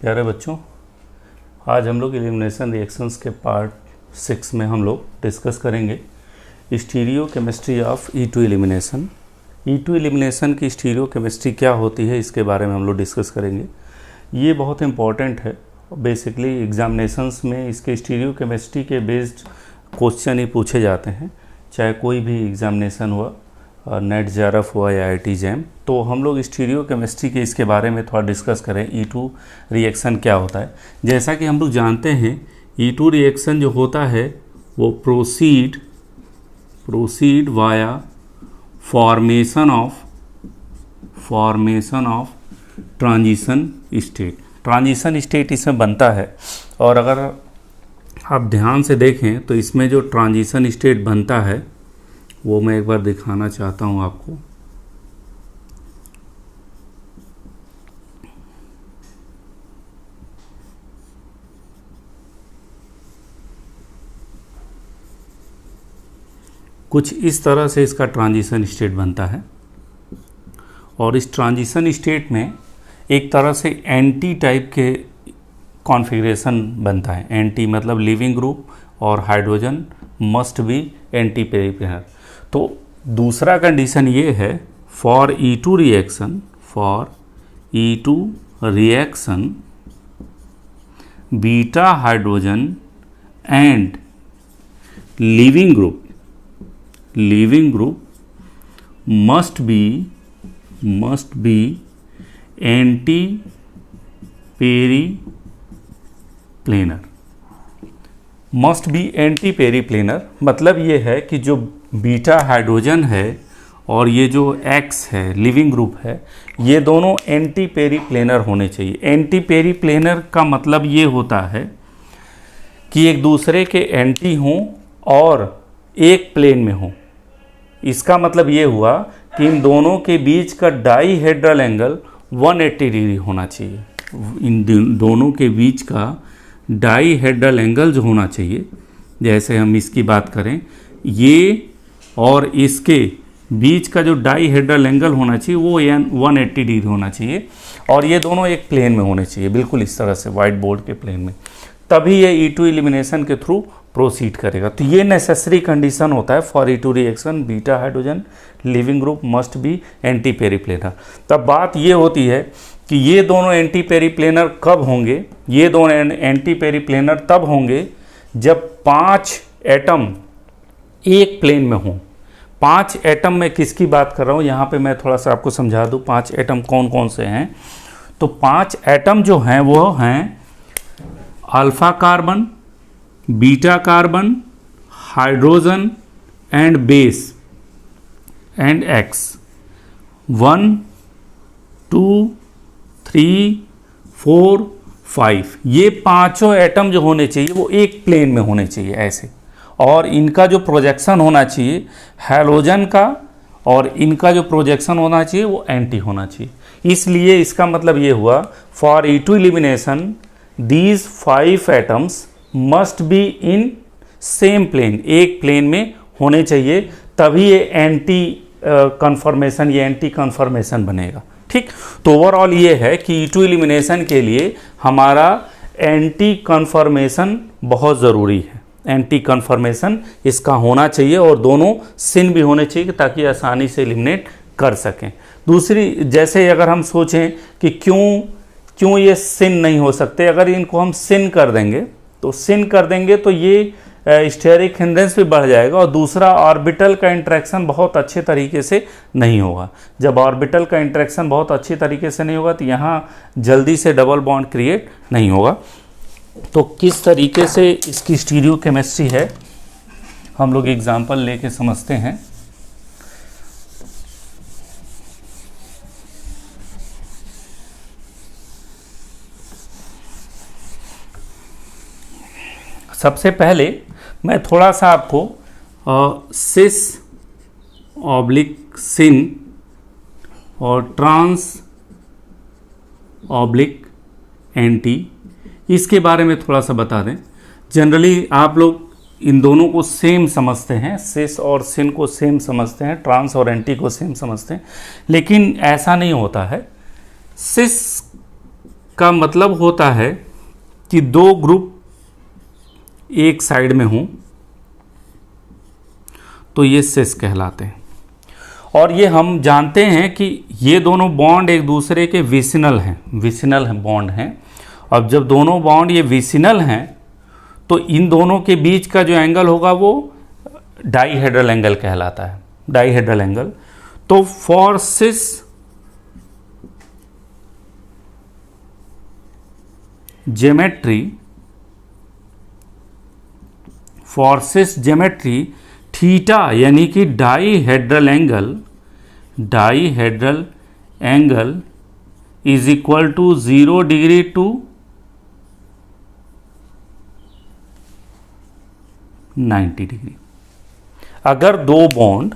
प्यारे बच्चों, आज हम लोग एलिमिनेशन रिएक्शंस के पार्ट 6 में हम लोग डिस्कस करेंगे stereo chemistry of E2 elimination. E2 elimination की स्टीरियो केमिस्ट्री क्या होती है, इसके बारे में हम लोग डिस्कस करेंगे। ये बहुत इंपॉर्टेंट है। बेसिकली एग्जामिनेशंस में इसके स्टीरियो केमिस्ट्री के बेस्ड क्वेश्चन ही पूछे जाते हैं, चाहे कोई भी एग्जामिनेशन हुआ, नेट JRF हुआ या IIT JAM। तो हम लोग स्टीरियो केमिस्ट्री के इसके बारे में थोड़ा डिस्कस करें, E2 रिएक्शन क्या होता है। जैसा कि हम लोग जानते हैं E2 रिएक्शन जो होता है वो proceed via formation of transition state इसमें बनता है। और अगर आप ध्यान से देखें तो इसमें जो ट्रांजिशन स्टेट बनता है वो मैं एक बार दिखाना चाहता हूं आपको। कुछ इस तरह से इसका ट्रांजिशन स्टेट बनता है और इस ट्रांजिशन स्टेट में एक तरह से एंटी टाइप के कॉन्फ़िगरेशन बनता है। एंटी मतलब लिविंग ग्रुप और hydrogen must be anti periplanar. तो दूसरा कंडीशन ये है for E2 reaction beta hydrogen and leaving group must be anti periplanar. Must be anti periplanar मतलब ये है कि जो बीटा हाइड्रोजन है और ये जो X है लिविंग ग्रुप है, ये दोनों एंटी पेरिप्लेनर होने चाहिए। एंटी पेरिप्लेनर का मतलब ये होता है कि एक दूसरे के एंटी हों और एक प्लेन में हों। इसका मतलब ये हुआ कि इन दोनों के बीच का डाईहेड्रल एंगल 180 डिग्री होना चाहिए। इन दोनों के बीच का डाईहेड्रल एंगल जो होना चाहिए, जैसे हम इसकी बात करें, ये और इसके बीच का जो डाईहेड्रल एंगल होना चाहिए वो 180 डिग्री होना चाहिए और ये दोनों एक प्लेन में होने चाहिए, बिल्कुल इस तरह से व्हाइट बोर्ड के प्लेन में। तभी ये E2 एलिमिनेशन के थ्रू प्रोसीड करेगा। तो ये नेसेसरी कंडीशन होता है for E2 reaction beta hydrogen leaving group must be anti periplanar. तब बात ये होती है कि ये दोनों एंटी पेरिप्लेनर कब होंगे। ये दोनों एंटी पेरिप्लेनर तब होंगे जब 5 एटम एक प्लेन में हों। 5 एटम में किसकी बात कर रहा हूँ, यहाँ पे मैं थोड़ा सा आपको समझा दूँ 5 एटम कौन कौन से हैं। तो 5 एटम जो हैं वो हैं alpha carbon, beta carbon, hydrogen and base and X। 1 2 3 4 5 ये पांचों एटम जो होने चाहिए वो एक प्लेन में होने चाहिए ऐसे। और इनका जो प्रोजेक्शन होना चाहिए हैलोजन का, और इनका जो प्रोजेक्शन होना चाहिए वो एंटी होना चाहिए। इसलिए इसका मतलब ये हुआ for E2 elimination these 5 atoms must be in same plane, एक प्लेन में होने चाहिए, तभी ये एंटी कन्फर्मेशन, ये एंटी कन्फर्मेशन बनेगा। ठीक, तो ओवरऑल ये है कि E2 एलिमिनेशन के लिए हमारा एंटी कन्फर्मेशन बहुत ज़रूरी है। एंटी कन्फर्मेशन इसका होना चाहिए और दोनों सिन भी होने चाहिए ताकि आसानी से एलिमिनेट कर सकें। दूसरी, जैसे अगर हम सोचें कि क्यों ये सिन नहीं हो सकते, अगर इनको हम सिन कर देंगे तो ये स्टेरिक हिंड्रेंस भी बढ़ जाएगा और दूसरा ऑर्बिटल का इंटरेक्शन बहुत अच्छे तरीके से नहीं होगा। जब ऑर्बिटल का इंटरेक्शन बहुत अच्छी तरीके से नहीं होगा तो यहाँ जल्दी से डबल बॉन्ड क्रिएट नहीं होगा। तो किस तरीके से इसकी स्टीरियो केमिस्ट्री है हम लोग एग्जाम्पल लेके समझते हैं। सबसे पहले मैं थोड़ा सा आपको सिस ऑब्लिक सिन और ट्रांस ऑब्लिक एंटी इसके बारे में थोड़ा सा बता दें। जनरली आप लोग इन दोनों को सेम समझते हैं, सिस और सिन को सेम समझते हैं, ट्रांस और एंटी को सेम समझते हैं, लेकिन ऐसा नहीं होता है। सिस का मतलब होता है कि दो ग्रुप एक साइड में हों तो ये सिस कहलाते हैं। और ये हम जानते हैं कि ये दोनों बॉन्ड एक दूसरे के विसिनल हैं, बॉन्ड हैं। अब जब दोनों बॉन्ड ये विसिनल हैं तो इन दोनों के बीच का जो एंगल होगा वो डाइहेड्रल एंगल कहलाता है, डाइहेड्रल एंगल। तो फॉर सिस ज्योमेट्री थीटा यानी कि dihedral angle is equal to 0 degree to 90 degree. अगर दो बॉन्ड,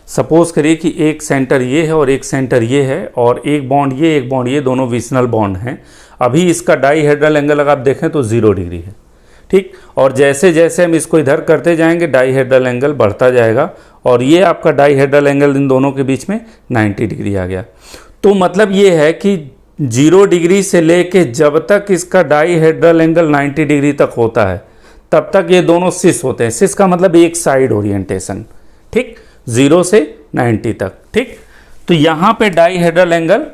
सपोज करिए कि एक सेंटर ये है और एक सेंटर ये है, और एक बॉन्ड ये दोनों विसिनल बॉन्ड हैं। अभी इसका डाइहेड्रल एंगल अगर आप देखें तो 0 डिग्री है, ठीक। और जैसे जैसे हम इसको इधर करते जाएंगे डाइहेड्रल एंगल बढ़ता जाएगा, और ये आपका डाइहेड्रल एंगल इन दोनों के बीच में 90 डिग्री आ गया। तो मतलब ये है कि 0 डिग्री से लेके जब तक इसका डाइहेड्रल एंगल 90 डिग्री तक होता है तब तक ये दोनों सिस होते हैं। सिस का मतलब एक साइड ओरिएंटेशन, ठीक, 0 से 90 तक, ठीक। तो यहाँ पे डाइहेड्रल एंगल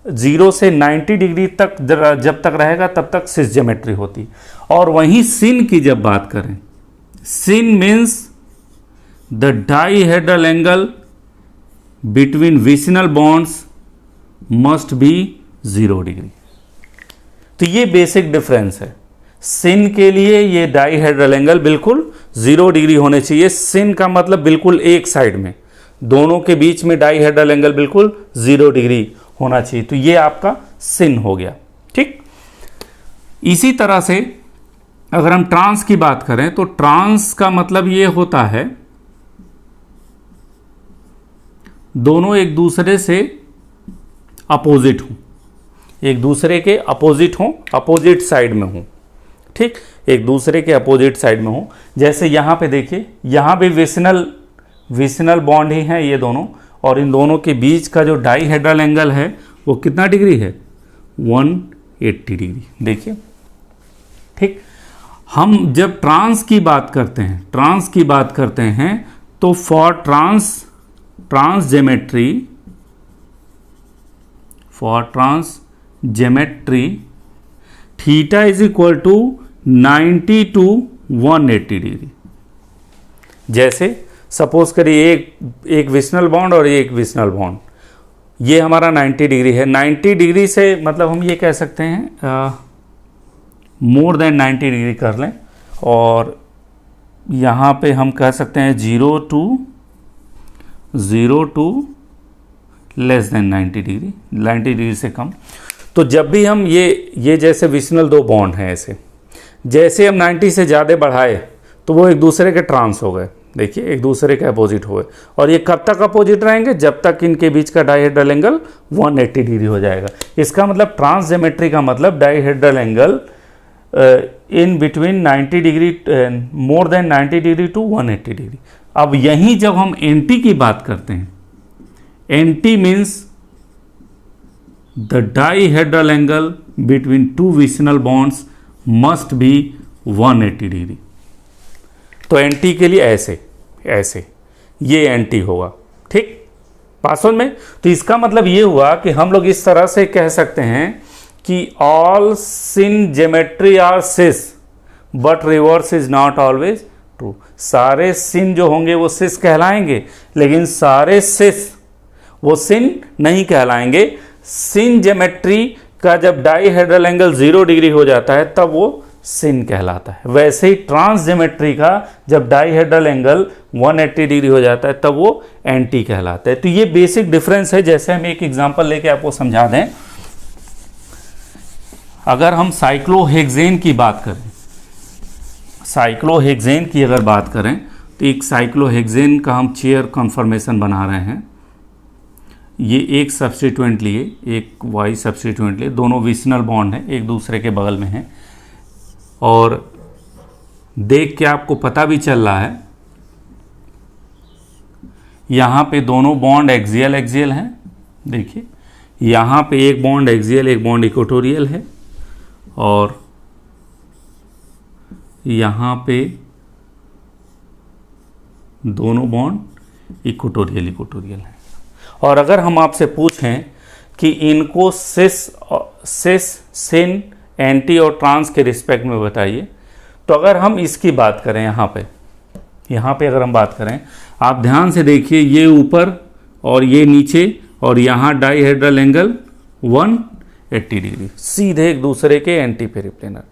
0 से 90 डिग्री तक जब तक रहेगा तब तक सिस ज्योमेट्री होती। और वहीं सिन की जब बात करें, syn means the dihedral angle between vicinal bonds must be 0 degree. तो ये बेसिक डिफरेंस है। सिन के लिए ये डाइहेड्रल एंगल बिल्कुल 0 डिग्री होने चाहिए। सिन का मतलब बिल्कुल एक साइड में, दोनों के बीच में डाइहेड्रल एंगल बिल्कुल 0 डिग्री होना चाहिए। तो ये आपका सिन हो गया, ठीक। इसी तरह से अगर हम ट्रांस की बात करें तो ट्रांस का मतलब ये होता है दोनों एक दूसरे से अपोजिट हों, एक दूसरे के अपोजिट हों, अपोजिट साइड में हों, ठीक, एक दूसरे के अपोजिट साइड में हो। जैसे यहाँ पे देखिए, यहाँ भी विसिनल बॉन्ड ही हैं ये दोनों, और इन दोनों के बीच का जो डाइहेड्रल एंगल है वो कितना डिग्री है, 180 डिग्री, देखिए, ठीक। हम जब ट्रांस की बात करते हैं तो for trans geometry theta is equal to 90 to 180 degree. जैसे सपोज करिए एक विसिनल बॉन्ड और एक विसिनल बॉन्ड, ये हमारा 90 डिग्री है। 90 डिग्री से मतलब हम ये कह सकते हैं मोर देन 90 डिग्री कर लें, और यहाँ पे हम कह सकते हैं 0 to less than 90 degree, 90 degree से कम। तो जब भी हम ये जैसे विसिनल दो बॉन्ड हैं, ऐसे जैसे हम 90 से ज़्यादा बढ़ाए तो वो एक दूसरे के ट्रांस हो गए, देखिए एक दूसरे के अपोजिट हुए। और ये कब तक अपोजिट रहेंगे, जब तक इनके बीच का डाइहेड्रल एंगल 180 डिग्री हो जाएगा। इसका मतलब ट्रांस ज्योमेट्री का मतलब dihedral angle in between 90 degree, more than 90 degree to 180 degree. अब यहीं जब हम एंटी की बात करते हैं, anti means the dihedral angle between two vicinal bonds must be 180 degree. तो एंटी के लिए ऐसे ये एंटी होगा, ठीक, पास में। तो इसका मतलब ये हुआ कि हम लोग इस तरह से कह सकते हैं कि all syn geometry are cis but reverse is not always true. सारे सिन जो होंगे वो सिस कहलाएंगे, लेकिन सारे सिस वो सिन नहीं कहलाएंगे। सिन ज्योमेट्री का जब डाइहेड्रल एंगल 0 डिग्री हो जाता है तब वो सिन कहलाता है। वैसे ही ट्रांस ज्योमेट्री का जब डाइहेड्रल एंगल 180 डिग्री हो जाता है तब वो एंटी कहलाता है। तो ये बेसिक डिफरेंस है। जैसे हम एक एग्जांपल लेके आपको समझा दें, अगर हम साइक्लोहेक्सेन की बात करें, साइक्लोहेक्सेन की अगर बात करें तो एक साइक्लोहेक्सेन का हम चेयर कन्फर्मेशन बना रहे हैं। ये एक सब्स्टिट्यूएंट लिए, एक वाई सब्स्टिट्यूएंट लिए, दोनों विसिनल बॉन्ड हैं, एक दूसरे के बगल में हैं, और देख के आपको पता भी चल रहा है यहाँ पे दोनों बॉन्ड एक्सियल हैं। देखिए यहाँ पे एक बॉन्ड एक्सियल, एक बॉन्ड इक्वेटोरियल है। और यहाँ पे दोनों बॉन्ड इक्वेटोरियल इक्वेटोरियल हैं। और अगर हम आपसे पूछें कि इनको सिस सिन एंटी और ट्रांस के रिस्पेक्ट में बताइए, तो अगर हम इसकी बात करें यहाँ पे अगर हम बात करें, आप ध्यान से देखिए, ये ऊपर और ये नीचे और यहाँ डाईहेड्रल एंगल 180 डिग्री, सीधे एक दूसरे के एंटी पेरिप्लेनर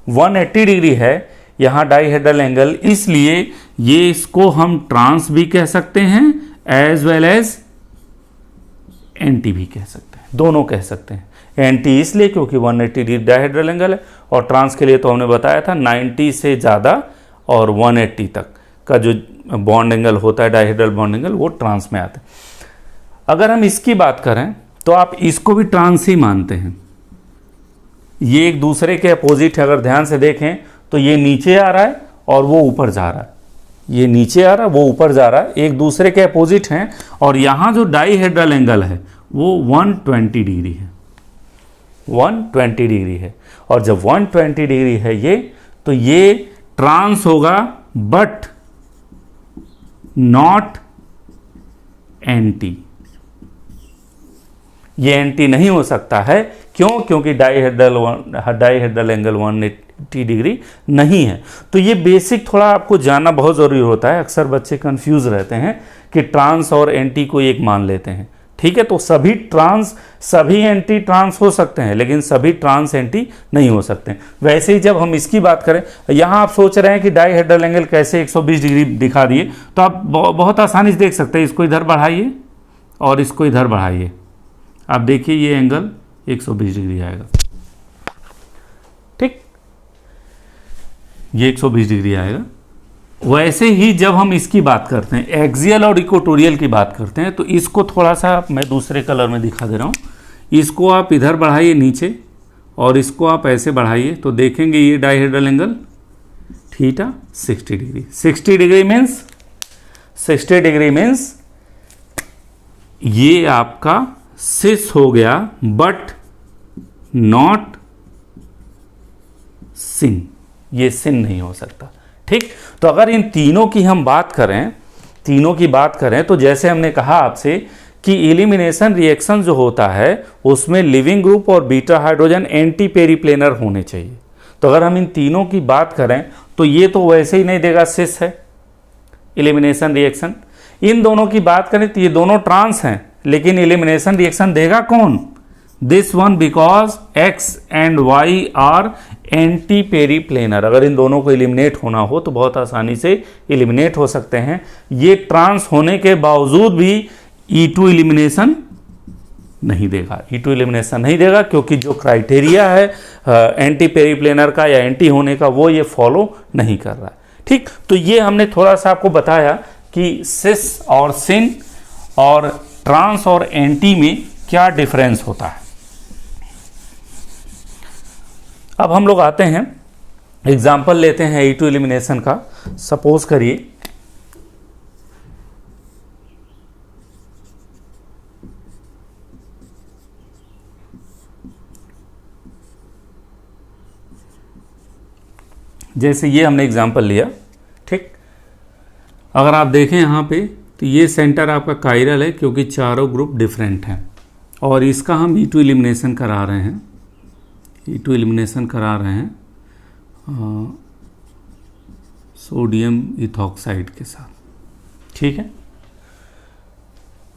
180 डिग्री है यहाँ डाईहेड्रल एंगल, इसलिए ये इसको हम ट्रांस भी कह सकते हैं एज वेल एज एंटी भी कह सकते हैं, दोनों कह सकते हैं। एंटी इसलिए क्योंकि 180 डिग्री डाईहेड्रल एंगल है, और ट्रांस के लिए तो हमने बताया था 90 से ज़्यादा और 180 तक का जो बॉन्ड एंगल होता है, डाईहेड्रल बॉन्ड एंगल, वो ट्रांस में आता है। अगर हम इसकी बात करें तो आप इसको भी ट्रांस ही मानते हैं, ये एक दूसरे के अपोजिट है। अगर ध्यान से देखें तो ये नीचे आ रहा है और वो ऊपर जा रहा है, ये नीचे आ रहा है वो ऊपर जा रहा है, एक दूसरे के अपोजिट हैं। और यहाँ जो डाईहेड्रल एंगल है वो 120 डिग्री है, 120 डिग्री है। और जब 120 डिग्री है ये, तो ये ट्रांस होगा बट नॉट एंटी, ये एंटी नहीं हो सकता है। क्यों? क्योंकि डाईहेड्रल एंगल 180 डिग्री नहीं है। तो ये बेसिक थोड़ा आपको जानना बहुत ज़रूरी होता है, अक्सर बच्चे कंफ्यूज रहते हैं कि ट्रांस और एंटी को एक मान लेते हैं। ठीक है, तो सभी ट्रांस सभी एंटी ट्रांस हो सकते हैं, लेकिन सभी ट्रांस एंटी नहीं हो सकते। वैसे ही जब हम इसकी बात करें, यहाँ आप सोच रहे हैं कि डाईहेड्रल एंगल कैसे 120 डिग्री दिखा दिए, तो आप बहुत आसानी से देख सकते हैं। इसको इधर बढ़ाइए और इसको इधर बढ़ाइए, आप देखिए ये एंगल 120 डिग्री आएगा। ठीक, ये 120 डिग्री आएगा। वैसे ही जब हम इसकी बात करते हैं, एक्सियल और इक्वेटोरियल की बात करते हैं, तो इसको थोड़ा सा मैं दूसरे कलर में दिखा दे रहा हूँ। इसको आप इधर बढ़ाइए नीचे और इसको आप ऐसे बढ़ाइए, तो देखेंगे ये dihedral angle theta 60 degree. 60 degree means ये आपका सिस हो गया बट नॉट सिन, ये सिन नहीं हो सकता। ठीक, तो अगर इन तीनों की हम बात करें तो जैसे हमने कहा आपसे कि एलिमिनेशन रिएक्शन जो होता है उसमें लिविंग ग्रुप और बीटा हाइड्रोजन एंटी पेरिप्लेनर होने चाहिए। तो अगर हम इन तीनों की बात करें तो ये तो वैसे ही नहीं देगा, सिस है एलिमिनेशन रिएक्शन। इन दोनों की बात करें तो ये दोनों ट्रांस हैं, लेकिन एलिमिनेशन रिएक्शन देगा कौन? This one, because X and Y are anti periplanar. अगर इन दोनों को एलिमिनेट होना हो तो बहुत आसानी से एलिमिनेट हो सकते हैं। ये ट्रांस होने के बावजूद भी E2 एलिमिनेशन नहीं देगा, E2 एलिमिनेशन नहीं देगा, क्योंकि जो क्राइटेरिया है एंटी पेरिप्लेनर का या एंटी होने का, वो ये फॉलो नहीं कर रहा है। ठीक, तो ये हमने थोड़ा सा आपको बताया कि सिस और सिन और ट्रांस और एंटी में क्या डिफरेंस होता है। अब हम लोग आते हैं, एग्जाम्पल लेते हैं E2 एलिमिनेशन का। सपोज करिए जैसे ये हमने एग्जाम्पल लिया। ठीक, अगर आप देखें यहाँ पे तो ये सेंटर आपका कायरल है, क्योंकि चारों ग्रुप डिफरेंट हैं, और इसका हम E2 एलिमिनेशन करा रहे हैं, E2 एलिमिनेशन करा रहे हैं सोडियम इथॉक्साइड के साथ। ठीक है,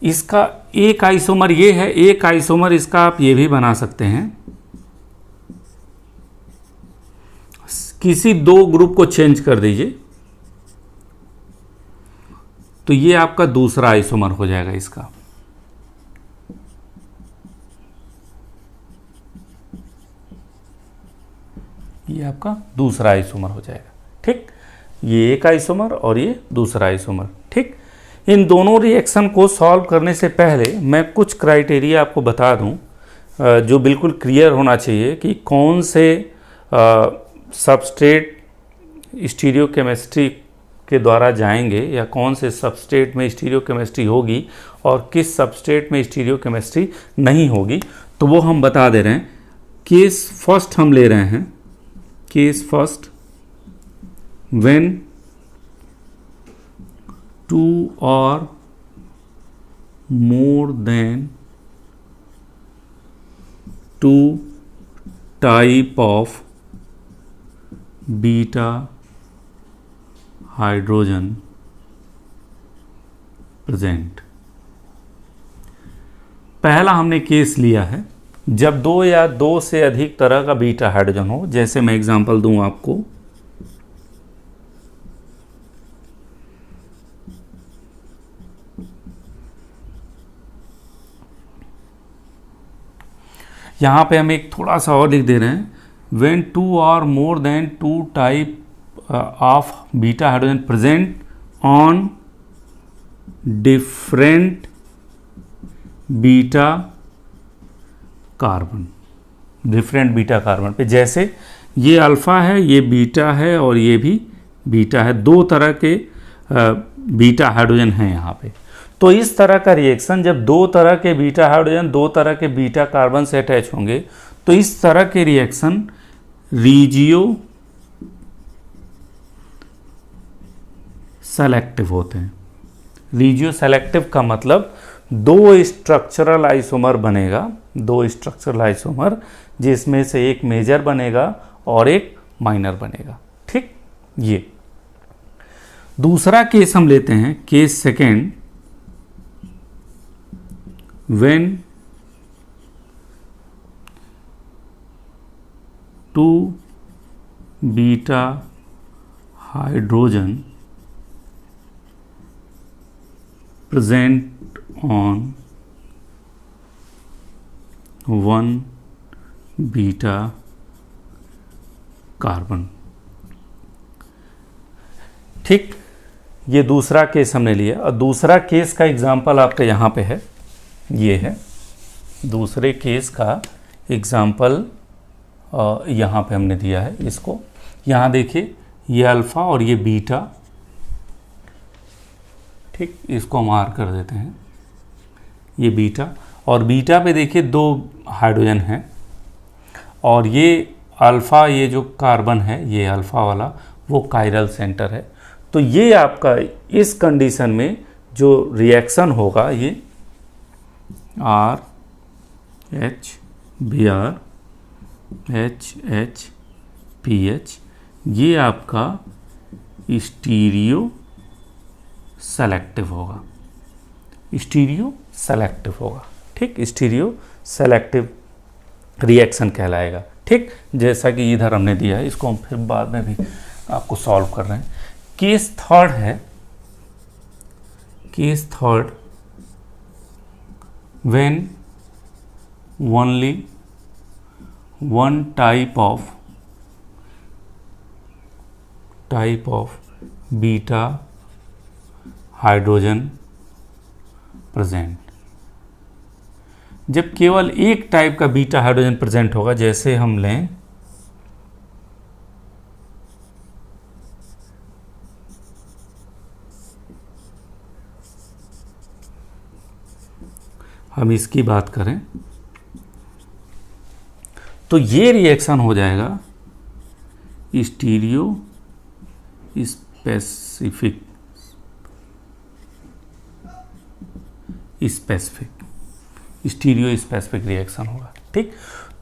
इसका एक आइसोमर ये है, एक आइसोमर इसका आप ये भी बना सकते हैं। किसी दो ग्रुप को चेंज कर दीजिए तो ये आपका दूसरा आइसोमर हो जाएगा इसका। ये आपका दूसरा आइसोमर हो जाएगा। ठीक, ये एक आइसोमर और ये दूसरा आइसोमर। ठीक, इन दोनों रिएक्शन को सॉल्व करने से पहले मैं कुछ क्राइटेरिया आपको बता दूं, जो बिल्कुल क्लियर होना चाहिए कि कौन से सबस्ट्रेट स्टीरियोकेमिस्ट्री के द्वारा जाएंगे या कौन से सबस्ट्रेट में स्टीरियोकेमिस्ट्री होगी और किस सबस्ट्रेट में स्टीरियोकेमिस्ट्री नहीं होगी। तो वो हम बता दे रहे हैं। केस फर्स्ट हम ले रहे हैं, case first when 2 or more than 2 type of beta hydrogen present। पहला हमने केस लिया है जब 2 या 2 से अधिक तरह का बीटा हाइड्रोजन हो। जैसे मैं एग्जांपल दूं आपको, यहां पे हम एक थोड़ा सा और लिख दे रहे हैं, when 2 or more than 2 type of beta hydrogen present on different beta carbon, different beta carbon पे। जैसे ये अल्फा है, ये बीटा है और ये भी बीटा है, 2 तरह के बीटा हाइड्रोजन हैं यहाँ पे। तो इस तरह का रिएक्शन जब 2 तरह के बीटा हाइड्रोजन 2 तरह के बीटा कार्बन से अटैच होंगे तो इस तरह के रिएक्शन रीजियो सेलेक्टिव होते हैं। रीजियो सेलेक्टिव का मतलब 2 स्ट्रक्चरल आइसोमर बनेगा, 2 स्ट्रक्चरल आइसोमर जिसमें से एक मेजर बनेगा और एक माइनर बनेगा। ठीक, ये दूसरा केस हम लेते हैं, case second when 2 beta hydrogen present on 1 beta carbon. ठीक, ये दूसरा केस हमने लिया और दूसरा केस का एग्जाम्पल आपके यहाँ पे है, ये है दूसरे केस का एग्जाम्पल यहाँ पे हमने दिया है। इसको यहाँ देखिए, ये अल्फ़ा और ये बीटा। ठीक, इसको मार्क कर देते हैं, ये बीटा और बीटा पे देखिए 2 हाइड्रोजन हैं और ये अल्फ़ा, ये जो कार्बन है ये अल्फ़ा वाला वो कायरल सेंटर है। तो ये आपका इस कंडीशन में जो रिएक्शन होगा ये R H B R H H P H, ये आपका स्टीरियो सेलेक्टिव होगा, स्टीरियो सेलेक्टिव होगा। ठीक, स्टीरियो सेलेक्टिव रिएक्शन कहलाएगा। ठीक, जैसा कि इधर हमने दिया है, इसको हम फिर बाद में भी आपको सॉल्व कर रहे हैं। केस थर्ड है, case third when only 1 type of beta hydrogen present, जब केवल एक टाइप का बीटा हाइड्रोजन प्रेजेंट होगा। जैसे हम लें हम इसकी बात करें तो ये रिएक्शन हो जाएगा stereo specific stereo specific reaction होगा। ठीक,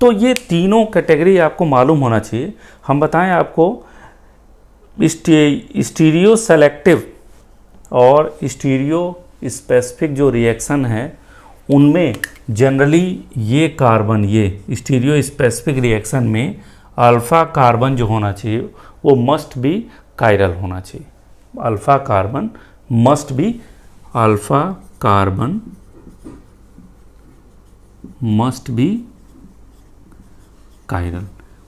तो ये तीनों कैटेगरी आपको मालूम होना चाहिए। हम बताएं आपको स्टीरियो सेलेक्टिव और स्टीरियो स्पेसिफिक जो रिएक्शन है उनमें जनरली ये कार्बन, ये स्टीरियो स्पेसिफिक रिएक्शन में अल्फ़ा कार्बन जो होना चाहिए वो मस्ट बी कायरल होना चाहिए। Alpha carbon must be, alpha carbon must be chiral.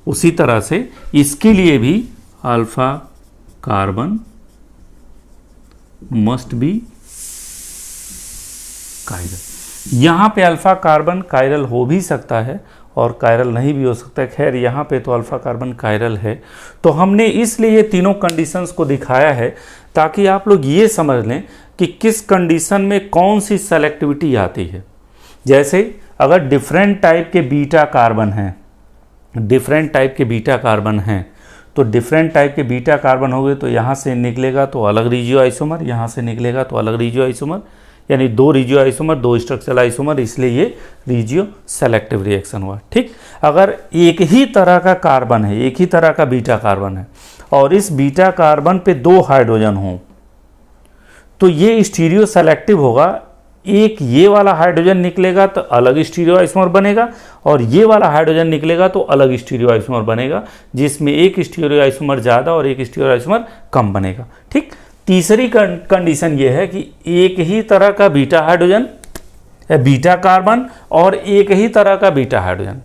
उसी तरह से इसके लिए भी alpha carbon must be chiral. यहाँ पे अल्फ़ा कार्बन कायरल हो भी सकता है और कायरल नहीं भी हो सकता है। खैर यहाँ पे तो अल्फ़ा कार्बन कायरल है। तो हमने इसलिए ये तीनों कंडीशंस को दिखाया है ताकि आप लोग ये समझ लें कि किस कंडीशन में कौन सी सेलेक्टिविटी आती है। जैसे अगर डिफरेंट टाइप के बीटा कार्बन हैं डिफरेंट टाइप के बीटा कार्बन हैं, तो डिफरेंट टाइप के बीटा कार्बन हो गए तो यहाँ से निकलेगा तो अलग रेडियो आइसोमर, यहाँ से निकलेगा तो अलग रेडियो आइसोमर, यानी दो रेडियो आइसोमर, दो स्ट्रक्चरल आइसोमर, इसलिए ये रेडियो सेलेक्टिव रिएक्शन हुआ। ठीक, अगर एक ही तरह का कार्बन है, एक ही तरह का बीटा कार्बन है और इस बीटा कार्बन पे दो हाइड्रोजन हों तो ये स्टीरियो सेलेक्टिव होगा। एक ये वाला हाइड्रोजन निकलेगा तो अलग स्टीरियो आइसोमर बनेगा और ये वाला हाइड्रोजन निकलेगा तो अलग स्टीरियो आइसोमर बनेगा, जिसमें एक स्टीरियो आइसोमर ज़्यादा और एक स्टीरियो आइसोमर कम बनेगा। ठीक, तीसरी कंडीशन ये है कि एक ही तरह का बीटा हाइड्रोजन, बीटा कार्बन और एक ही तरह का beta hydrogen.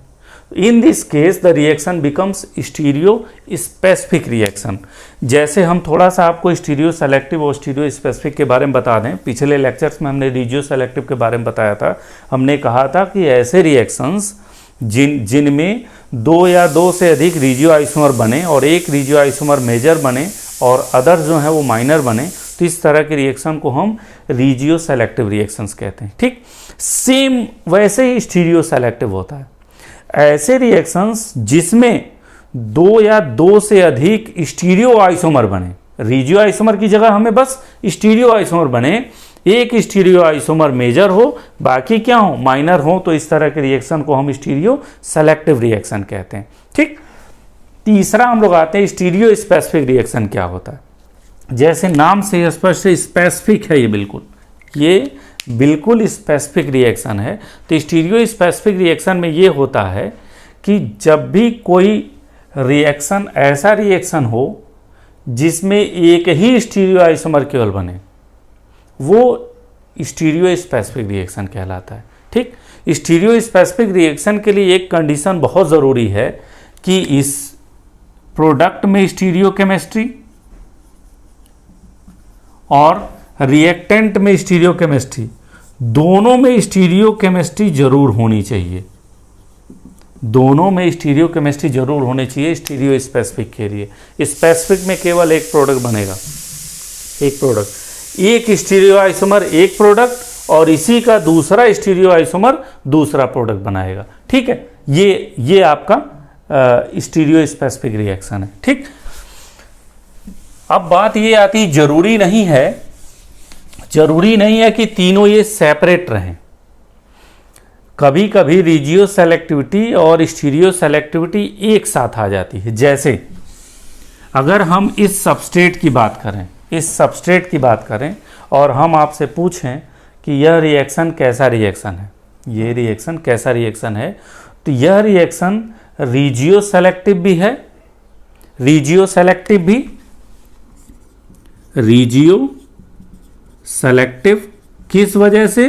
In this case the reaction becomes stereo specific reaction. जैसे हम थोड़ा सा आपको स्टीरियो सेलेक्टिव और स्टीरियो स्पेसिफिक के बारे में बता दें, पिछले लेक्चर्स में हमने रेडियो सेलेक्टिव के बारे में बताया था। हमने कहा था कि ऐसे रिएक्शंस जिनमें दो या दो से अधिक रेडियो आइसोमर बने और एक रेडियो आइसोमर मेजर बने और अदर जो है वो माइनर बने, तो इस तरह के रिएक्शन को हम रेडियो सेलेक्टिव रिएक्शंस कहते हैं। ठीक, सेम वैसे ही स्टीरियो सेलेक्टिव होता है। ऐसे रिएक्शंस जिसमें दो या दो से अधिक स्टीरियो आइसोमर बने, रेडियो आइसोमर की जगह हमें बस स्टीरियो आइसोमर बने, एक स्टीरियो आइसोमर मेजर हो बाकी क्या हो, माइनर हो, तो इस तरह के रिएक्शन को हम स्टीरियो सेलेक्टिव रिएक्शन कहते हैं। ठीक, तीसरा हम लोग आते हैं स्टीरियो स्पेसिफिक रिएक्शन क्या होता है। जैसे नाम से स्पष्ट स्पेसिफिक है, ये बिल्कुल स्पेसिफिक रिएक्शन है। तो स्टीरियो स्पेसिफिक रिएक्शन में ये होता है कि जब भी कोई रिएक्शन ऐसा रिएक्शन हो जिसमें एक ही स्टीरियो आइसोमर केवल बने, वो स्टीरियो स्पेसिफिक रिएक्शन कहलाता है। ठीक, स्टीरियो स्पेसिफिक रिएक्शन के लिए एक कंडीशन बहुत ज़रूरी है कि इस प्रोडक्ट में स्टीरियो केमिस्ट्री और रिएक्टेंट में स्टीरियो केमिस्ट्री, दोनों में स्टीरियो केमिस्ट्री जरूर होनी चाहिए। दोनों में स्टीरियो केमिस्ट्री जरूर होनी चाहिए स्टीरियो स्पेसिफिक के लिए। स्पेसिफिक में केवल एक प्रोडक्ट बनेगा, एक प्रोडक्ट, एक स्टीरियो आइसोमर एक प्रोडक्ट और इसी का दूसरा स्टीरियो आइसोमर दूसरा प्रोडक्ट बनाएगा। ठीक है, ये आपका स्टीरियो स्पेसिफिक रिएक्शन है। ठीक, अब बात ये आती, जरूरी नहीं है कि तीनों ये सेपरेट रहें। कभी कभी रेडियो सेलेक्टिविटी और स्टीरियो सेलेक्टिविटी एक साथ आ जाती है। जैसे अगर हम इस सबस्ट्रेट की बात करें और हम आपसे पूछें कि यह रिएक्शन कैसा रिएक्शन है, ये रिएक्शन कैसा रिएक्शन है, तो यह रिएक्शन रेडियो सेलेक्टिव भी है, रेडियो सेलेक्टिव किस वजह से,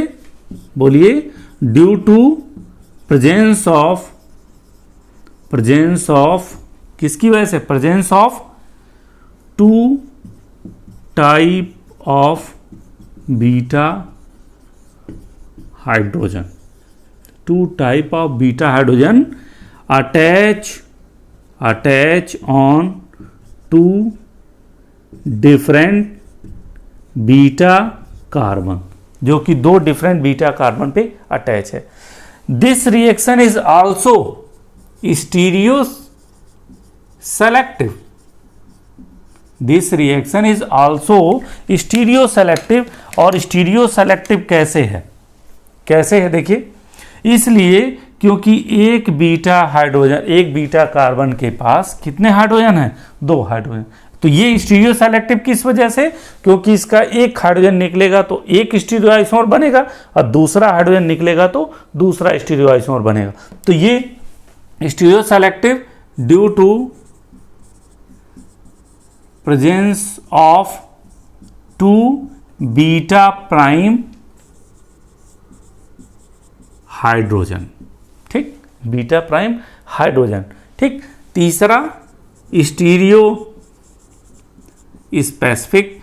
बोलिए, ड्यू टू प्रेजेंस ऑफ किसकी वजह से, presence of two type of beta hydrogen, attach on two different beta carbon, जो कि दो डिफरेंट बीटा कार्बन पे अटैच है। This reaction is also stereo selective. और स्टीरियो सेलेक्टिव कैसे है देखिए, इसलिए क्योंकि एक बीटा कार्बन के पास कितने हाइड्रोजन हैं, दो हाइड्रोजन। तो ये स्टीरियो सेलेक्टिव किस वजह से, क्योंकि इसका एक हाइड्रोजन निकलेगा तो एक स्टीरियो आइसोमर बनेगा और दूसरा हाइड्रोजन निकलेगा तो दूसरा स्टीरियो आइसोमर बनेगा। तो ये stereo selective due to presence of two beta prime hydrogen. ठीक, बीटा प्राइम हाइड्रोजन। ठीक, तीसरा स्टीरियो स्पेसिफिक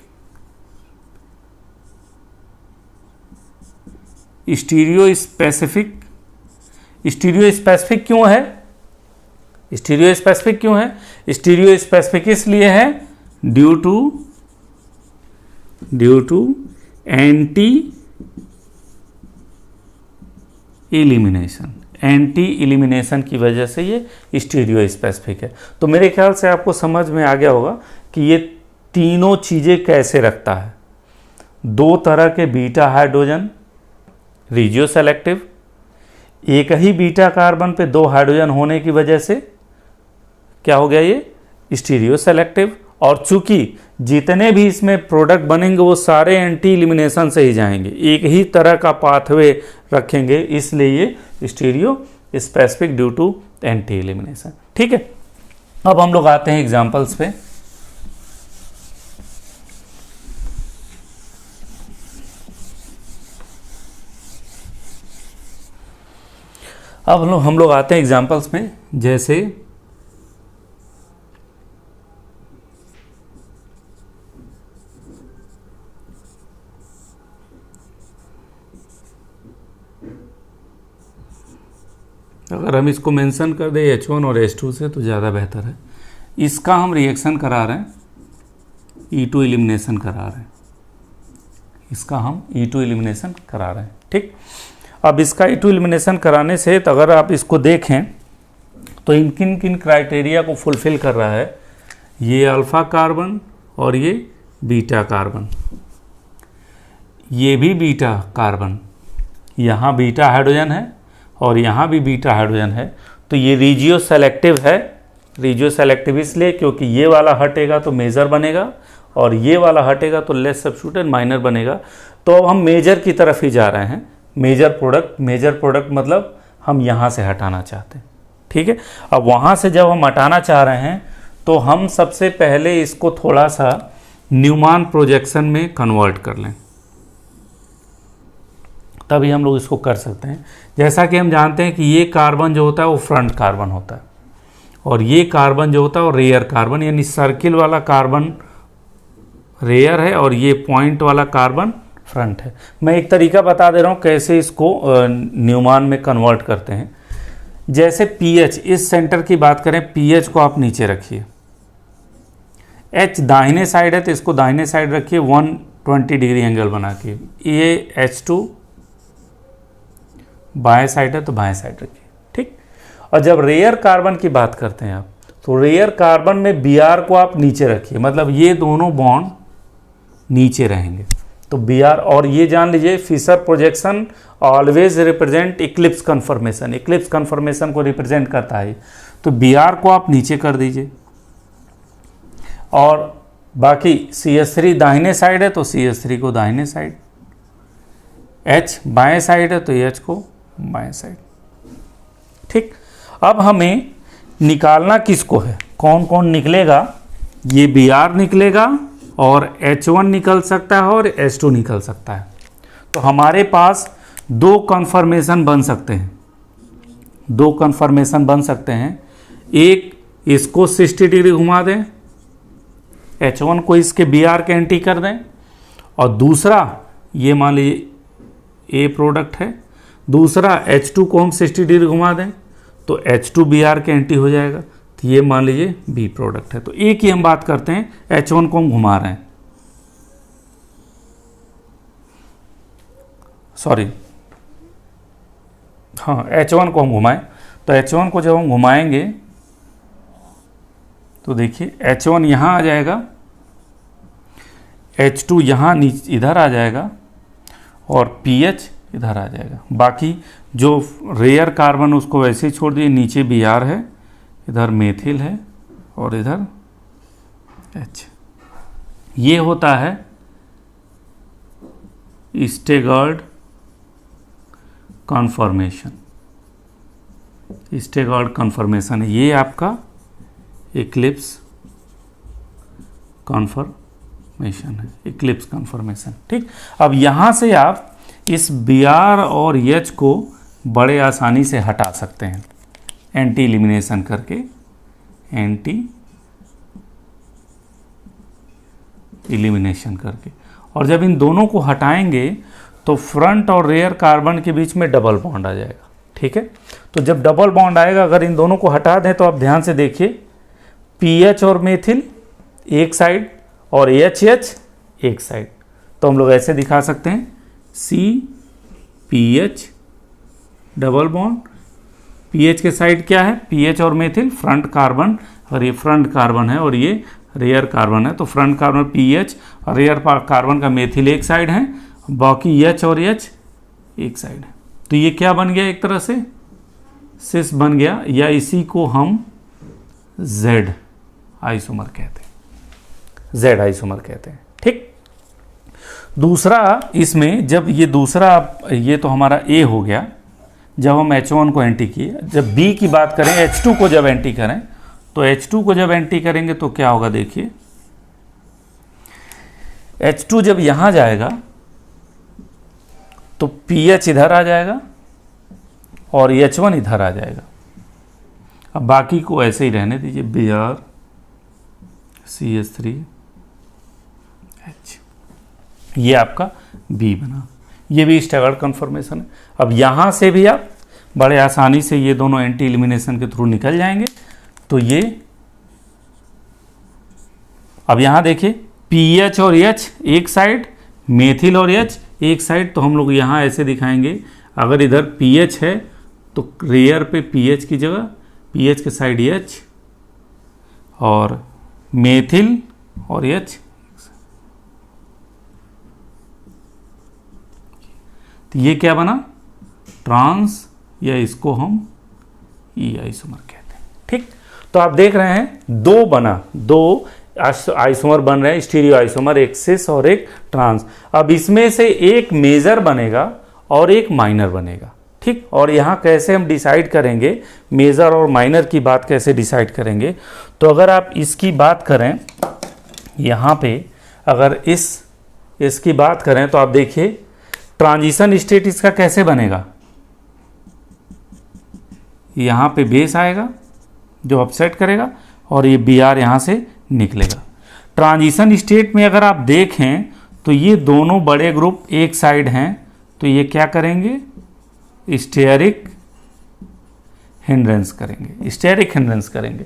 क्यों है, स्टीरियो स्पेसिफिक इसलिए है due to anti anti elimination की वजह से ये स्टीरियो स्पेसिफिक है। तो मेरे ख्याल से आपको समझ में आ गया होगा कि ये तीनों चीज़ें कैसे रखता है। दो तरह के बीटा हाइड्रोजन रिजियो सेलेक्टिव, एक ही बीटा कार्बन पे दो हाइड्रोजन होने की वजह से क्या हो गया ये स्टीरियो सेलेक्टिव, और चूंकि जितने भी इसमें प्रोडक्ट बनेंगे वो सारे एंटी एलिमिनेशन से ही जाएंगे, एक ही तरह का पाथवे रखेंगे, इसलिए ये stereo specific due to anti elimination. ठीक है, अब हम लोग आते हैं एग्जांपल्स पे। अब हम लोग आते हैं एग्जांपल्स में, जैसे अगर हम इसको मेंशन कर दें H1 और H2 से तो ज़्यादा बेहतर है। इसका हम रिएक्शन करा रहे हैं, E2 एलिमिनेशन करा रहे हैं, इसका हम E2 एलिमिनेशन करा रहे हैं। ठीक, अब इसका E2 एलिमिनेशन कराने से तो अगर आप इसको देखें तो इन किन किन क्राइटेरिया को फुलफिल कर रहा है, ये अल्फा कार्बन और ये बीटा कार्बन, ये भी बीटा कार्बन, यहाँ बीटा हाइड्रोजन है और यहाँ भी बीटा हाइड्रोजन है, तो ये रिजियो सेलेक्टिव है। रिजियो सेलेक्टिव इसलिए क्योंकि ये वाला हटेगा तो मेजर बनेगा और ये वाला हटेगा तो लेस सब्स्टिट्यूटेड माइनर बनेगा। तो अब हम मेजर की तरफ ही जा रहे हैं, मेजर प्रोडक्ट मतलब हम यहाँ से हटाना चाहते हैं। ठीक है, अब वहाँ से जब हम हटाना चाह रहे हैं तो हम सबसे पहले इसको थोड़ा सा न्यूमान प्रोजेक्शन में कन्वर्ट कर लें, तभी हम लोग इसको कर सकते हैं। जैसा कि हम जानते हैं कि ये कार्बन जो होता है वो फ्रंट कार्बन होता है और ये कार्बन जो होता है वो रेयर कार्बन, यानी सर्किल वाला कार्बन रेयर है और ये पॉइंट वाला कार्बन फ्रंट है। मैं एक तरीका बता दे रहा हूँ कैसे इसको न्यूमान में कन्वर्ट करते हैं। जैसे पीएच, इस सेंटर की बात करें, पीएच को आप नीचे रखिए, एच दाहिने साइड है तो इसको दाहिने साइड रखिए 120 डिग्री एंगल बना के, ये H2 बाएं साइड है तो बाएं साइड रखिए। ठीक, और जब रेयर कार्बन की बात करते हैं आप, तो रेयर कार्बन में Br को आप नीचे रखिए, मतलब ये दोनों बॉन्ड नीचे रहेंगे। तो Br, और ये जान लीजिए Fischer projection always represent eclipse conformation, eclipse conformation को रिप्रेजेंट करता है। तो Br को आप नीचे कर दीजिए और बाकी CH3 दाहिने साइड है तो CH3 को दाहिने साइड, H बाएं साइड है तो H को बाएं साइड। ठीक, अब हमें निकालना किसको है, कौन कौन निकलेगा, ये Br निकलेगा और H1 निकल सकता है और H2 निकल सकता है। तो हमारे पास दो कन्फर्मेशन बन सकते हैं, दो कन्फर्मेशन बन सकते हैं। एक इसको 60 डिग्री घुमा दें, H1 को इसके Br के एंटी कर दें, और दूसरा ये मान लीजिए A प्रोडक्ट है, दूसरा H2 को हम 60 डिग्री घुमा दें तो H2 Br के एंटी हो जाएगा, तो ये मान लीजिए B प्रोडक्ट है। तो एक ही हम बात करते हैं, H1 को हम घुमा रहे हैं, सॉरी हाँ H1 को हम घुमाएं, तो H1 को जब हम घुमाएंगे तो देखिए H1 यहाँ आ जाएगा, H2 यहाँ नीचे इधर आ जाएगा और PH इधर आ जाएगा। बाकी जो रेयर कार्बन उसको वैसे ही छोड़ दिए, नीचे Br है, इधर मेथिल है और इधर H। ये होता है स्टेगर्ड कन्फर्मेशन, स्टेगर्ड कन्फर्मेशन है, ये आपका इक्लिप्स कन्फर्मेशन है, इक्लिप्स कन्फर्मेशन। ठीक, अब यहाँ से आप इस Br और H को बड़े आसानी से हटा सकते हैं एंटी एलिमिनेशन करके, एंटी एलिमिनेशन करके। और जब इन दोनों को हटाएंगे तो फ्रंट और रेयर कार्बन के बीच में डबल बॉन्ड आ जाएगा। ठीक है, तो जब डबल बॉन्ड आएगा, अगर इन दोनों को हटा दें तो आप ध्यान से देखिए, PH और मेथिल एक साइड और HH एक साइड। तो हम लोग ऐसे दिखा सकते हैं, CPH डबल बॉन्ड पीएच के साइड क्या है, पीएच और मेथिल फ्रंट कार्बन, और ये फ्रंट कार्बन है और ये रेयर कार्बन है, तो फ्रंट कार्बन पीएच और रेयर कार्बन का मेथिल एक साइड है, बाकी एच और एच एक साइड है। तो ये क्या बन गया, एक तरह से सिस बन गया, या इसी को हम जेड आइसोमर कहते हैं, जेड आइसोमर कहते हैं। ठीक, दूसरा इसमें जब ये दूसरा, ये तो हमारा ए हो गया जब हम H1 को एंटी किए। जब B की बात करें, H2 को जब एंटी करें, तो H2 को जब एंटी करेंगे तो क्या होगा, देखिए H2 जब यहां जाएगा तो पीएच इधर आ जाएगा और H1 इधर आ जाएगा। अब बाकी को ऐसे ही रहने दीजिए, Br CH3H, ये आपका B बना, ये भी स्टैगर्ड कन्फर्मेशन है। अब यहां से भी आप बड़े आसानी से ये दोनों एंटी एलिमिनेशन के थ्रू निकल जाएंगे। तो ये अब यहां देखिए पीएच और एच एक साइड, मेथिल और एच एक साइड, तो हम लोग यहां ऐसे दिखाएंगे, अगर इधर पीएच है तो रेयर पे पीएच की जगह पीएच के साइड एच, और मेथिल और एच, तो ये क्या बना, ट्रांस, या इसको हम ई आइसोमर कहते हैं। ठीक, तो आप देख रहे हैं दो बना, दो आइसोमर बन रहे हैं, स्टीरियो आइसोमर, एक सिस और एक ट्रांस। अब इसमें से एक मेजर बनेगा और एक माइनर बनेगा। ठीक, और यहाँ कैसे हम डिसाइड करेंगे मेजर और माइनर की बात कैसे डिसाइड करेंगे, तो अगर आप इसकी बात करें, यहाँ पे अगर इसकी बात करें तो आप देखिए ट्रांजिशन स्टेट इसका कैसे बनेगा, यहाँ पे बेस आएगा जो अपसेट करेगा और ये बी आर यहाँ से निकलेगा। ट्रांजिशन स्टेट में अगर आप देखें तो ये दोनों बड़े ग्रुप एक साइड हैं, तो ये क्या करेंगे, स्टेरिक हिंड्रेंस करेंगे, स्टेरिक हिंड्रेंस करेंगे।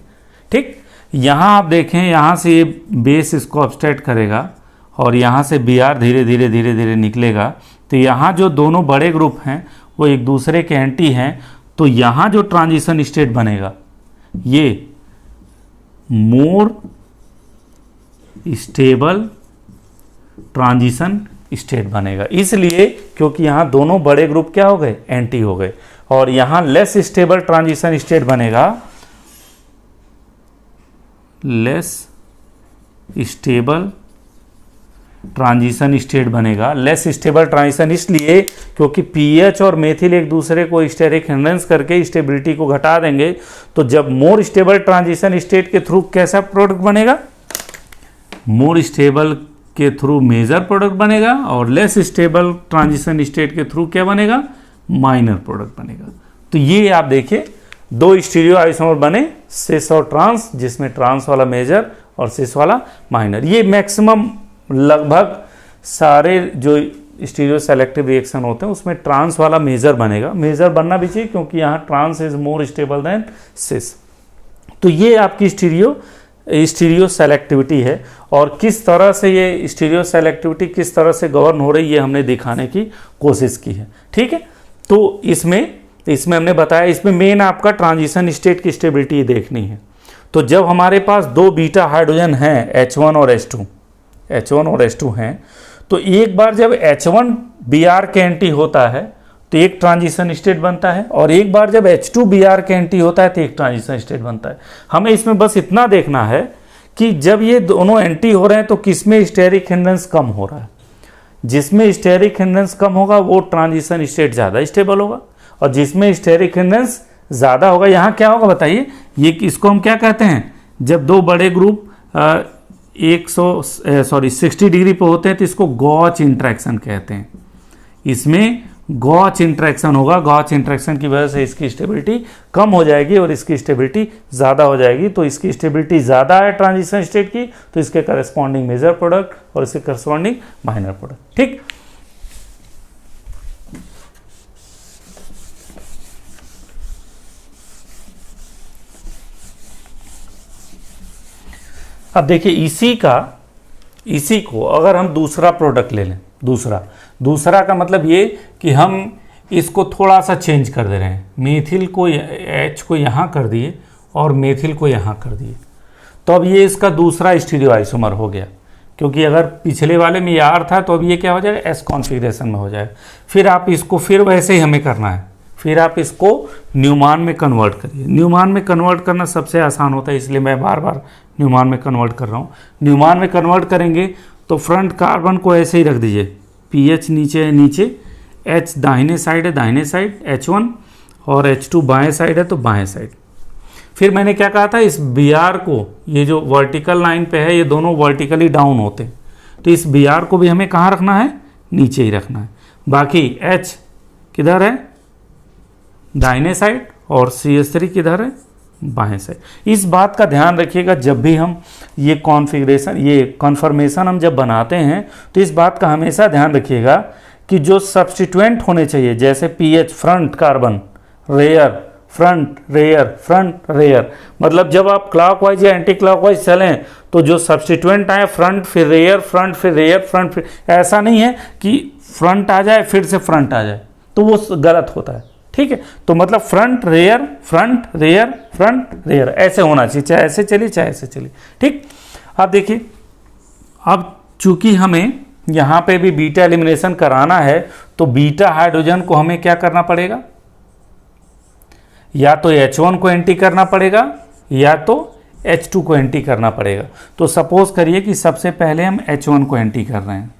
ठीक, यहाँ आप देखें, यहाँ से ये बेस इसको अपसेट करेगा और यहाँ से बी आर धीरे धीरे धीरे धीरे निकलेगा, तो यहाँ जो दोनों बड़े ग्रुप हैं वो एक दूसरे के एंटी हैं, तो यहाँ जो ट्रांजिशन स्टेट बनेगा ये मोर स्टेबल ट्रांजिशन स्टेट बनेगा, इसलिए क्योंकि यहाँ दोनों बड़े ग्रुप क्या हो गए, एंटी हो गए, और यहाँ लेस स्टेबल ट्रांजिशन स्टेट बनेगा, लेस स्टेबल ट्रांजिशन स्टेट बनेगा। लेस स्टेबल ट्रांजिशन इसलिए क्योंकि पीएच और मेथिल एक दूसरे को स्टेरिक हिंड्रेंस करके स्टेबिलिटी को घटा देंगे, तो जब मोर स्टेबल ट्रांजिशन स्टेट के थ्रू कैसा प्रोडक्ट बनेगा, मोर स्टेबल के थ्रू मेजर प्रोडक्ट बनेगा, और लेस स्टेबल ट्रांजिशन स्टेट के थ्रू क्या बनेगा, माइनर प्रोडक्ट बनेगा। तो ये आप देखिए दो स्टीरियो आइसोमर बने, सिस और ट्रांस, जिसमें ट्रांस वाला मेजर और सिस वाला माइनर। ये मैक्सिमम लगभग सारे जो स्टीरियो सेलेक्टिव रिएक्शन होते हैं उसमें ट्रांस वाला मेजर बनेगा, मेजर बनना भी चाहिए क्योंकि यहाँ trans is more stable than cis. तो ये आपकी स्टीरियो सेलेक्टिविटी है, और किस तरह से ये स्टीरियो सेलेक्टिविटी किस तरह से गवर्न हो रही है ये हमने दिखाने की कोशिश की है। ठीक है, तो इसमें हमने बताया, इसमें मेन आपका ट्रांजिशन स्टेट की स्टेबिलिटी देखनी है। तो जब हमारे पास दो बीटा हाइड्रोजन हैं H1 और H2 हैं, तो एक बार जब H1 Br के एंटी होता है तो एक ट्रांजिशन स्टेट बनता है, और एक बार जब H2 Br के एंटी होता है तो एक ट्रांजिशन स्टेट बनता है। हमें इसमें बस इतना देखना है कि जब ये दोनों एंटी हो रहे हैं तो किसमें स्टेरिक हिंड्रेंस कम हो रहा है। जिसमें स्टेरिक हिंड्रेंस कम होगा वो ट्रांजिशन स्टेट ज़्यादा स्टेबल होगा, और जिसमें स्टेरिक हिंड्रेंस ज़्यादा होगा, यहाँ क्या होगा बताइए, ये इसको हम क्या कहते हैं, जब दो बड़े ग्रुप 60 डिग्री पे होते हैं तो इसको गॉच इंटरेक्शन कहते हैं। इसमें गॉच इंटरेक्शन होगा, गॉच इंटरेक्शन की वजह से इसकी स्टेबिलिटी कम हो जाएगी और इसकी स्टेबिलिटी ज़्यादा हो जाएगी। तो इसकी स्टेबिलिटी ज़्यादा है ट्रांजिशन स्टेट की, तो इसके करस्पॉन्डिंग मेजर प्रोडक्ट और इसके करस्पॉन्डिंग माइनर प्रोडक्ट। ठीक, अब देखिए इसी को अगर हम दूसरा प्रोडक्ट ले लें, दूसरा का मतलब ये कि हम इसको थोड़ा सा चेंज कर दे रहे हैं, मेथिल को H को यहाँ कर दिए और मेथिल को यहाँ कर दिए, तो अब ये इसका दूसरा स्टीरियो आइसोमर हो गया, क्योंकि अगर पिछले वाले में यार था तो अब ये क्या हो जाएगा, एस कॉन्फ़िगरेशन में हो जाएगा। फिर आप इसको फिर वैसे ही हमें करना है, फिर आप इसको न्यूमान में कन्वर्ट करिए। न्यूमान में कन्वर्ट करना सबसे आसान होता है, इसलिए मैं बार बार न्यूमान में कन्वर्ट कर रहा हूँ। न्यूमान में कन्वर्ट करेंगे तो फ्रंट कार्बन को ऐसे ही रख दीजिए, PH नीचे है नीचे, H दाहिने साइड है दाहिने साइड, H1 और H2 बाएं साइड है तो बाएं साइड। फिर मैंने क्या कहा था, इस Br को, ये जो वर्टिकल लाइन पे है ये दोनों वर्टिकली डाउन होते हैं, तो इस Br को भी हमें कहाँ रखना है, नीचे ही रखना है। बाकी H किधर है, दाहिने साइड, और CH3 किधर है, बाएं साइड। इस बात का ध्यान रखिएगा जब भी हम ये कॉन्फ़िगरेशन, ये कॉन्फर्मेशन हम जब बनाते हैं तो इस बात का हमेशा ध्यान रखिएगा कि जो सब्स्टिट्यूएंट होने चाहिए, जैसे PH front carbon, rear front rear front rear, मतलब जब आप क्लॉकवाइज या एंटी क्लॉकवाइज चलें तो जो सब्स्टिट्यूएंट आए फ्रंट फिर रेयर फ्रंट फिर रेयर फ्रंट फिर, ऐसा नहीं है कि फ्रंट आ जाए फिर से फ्रंट आ जाए, तो वो गलत होता है। ठीक है, तो मतलब फ्रंट रेयर फ्रंट रेयर ऐसे होना चाहिए, चाहे ऐसे चलिए चाहे ऐसे चलिए। ठीक, अब देखिए, अब चूंकि हमें यहाँ पे भी बीटा एलिमिनेशन कराना है तो बीटा हाइड्रोजन को हमें क्या करना पड़ेगा, या तो H1 को एंटी करना पड़ेगा या तो H2 को एंटी करना पड़ेगा। तो सपोज करिए कि सबसे पहले हम H1 को एंटी कर रहे हैं।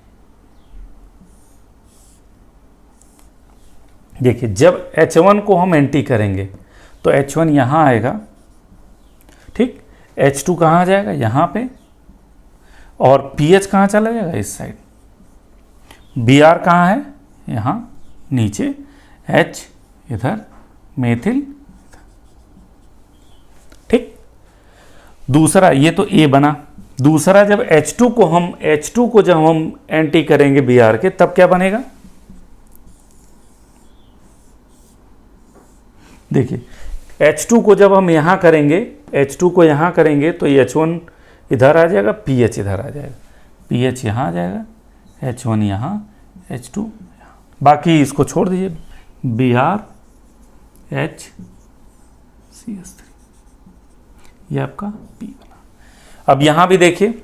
देखिए, जब H1 को हम एंटी करेंगे तो H1 यहाँ आएगा, ठीक, H2 कहाँ आ जाएगा, यहाँ पे, और PH कहाँ चला जाएगा, इस साइड। Br कहाँ है, यहाँ नीचे, H इधर, मेथिल, ठीक। दूसरा, ये तो A बना। दूसरा, जब H2 को जब हम एंटी करेंगे Br के, तब क्या बनेगा, देखिए H2 को जब हम यहाँ करेंगे, H2 को यहाँ करेंगे तो H1 इधर आ जाएगा, PH इधर आ जाएगा, PH यहाँ आ जाएगा, H1 यहाँ, H2 यहाँ। बाकी इसको छोड़ दीजिए, Br H CH3, ये आपका P बना। अब यहाँ भी देखिए,